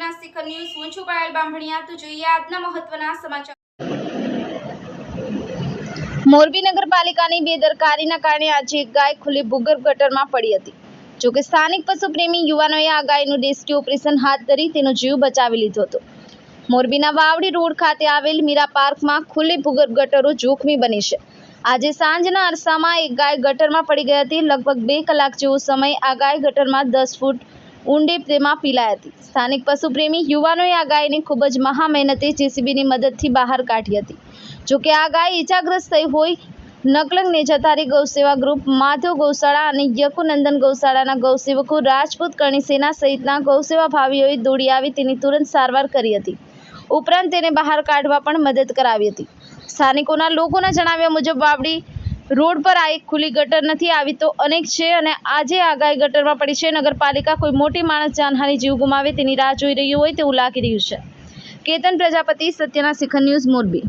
સત્યના શિખર ન્યૂઝ હું છું પાયલ બામણિયા। તો જોઈએ આજના મહત્વના સમાચાર। મોરબી નગરપાલિકાની બેદરકારીના કારણે આજે એક ગાય ખુલ્લી ભૂગર્ભ ગટરમાં પડી હતી। જોકે સ્થાનિક પશુપ્રેમી યુવાનોએ આ ગાયનું રેસ્ક્યુ ઓપરેશન હાથ ધરી તેનો જીવ બચાવી લીધો હતો। મોરબીના વાવડી રોડ ખાતે આવેલ મીરા પાર્કમાં ખુલ્લી ભૂગર્ભ ગટરો જોખમી બની છે। આજે સાંજના અરસામાં એક ગાય ગટરમાં પડી ગઈ હતી। લગભગ 2 કલાક જેવો સમય આ ગાય ગટરમાં 10 ફૂટ ઊંડે તેમાં પીલાઈ હતી। સ્થાનિક પશુપ્રેમી યુવાનોએ આ ગાયને ખૂબ જ મહા મહેનતે જેસીબીની મદદથી બહાર કાઢી હતી। જોકે આ ગાય ઈજાગ્રસ્ત થઈ હોય નકલંગ નેજાધારી ગૌસેવા ગ્રુપ, માધવ ગૌશાળા અને યકુનંદન ગૌશાળાના ગૌસેવકો, રાજપૂત કરણી સેના સહિતના ગૌસેવા ભાવીઓએ દોડી આવી તેની તુરંત સારવાર કરી હતી। ઉપરાંત તેને બહાર કાઢવા પણ મદદ કરાવી હતી। સ્થાનિકોના લોકોના જણાવ્યા મુજબ વાવડી રોડ પર આ એક ખુલ્લી ગટર નથી, આવી તો અનેક છે અને આજે આ ગાય ગટરમાં પડી છે। નગરપાલિકા કોઈ મોટી માણસ જાનહાની જીવ ગુમાવે તેની રાહ જોઈ રહ્યું હોય તેવું લાગી રહ્યું છે। કેતન પ્રજાપતિ, સત્યના શિખર ન્યૂઝ, મોરબી।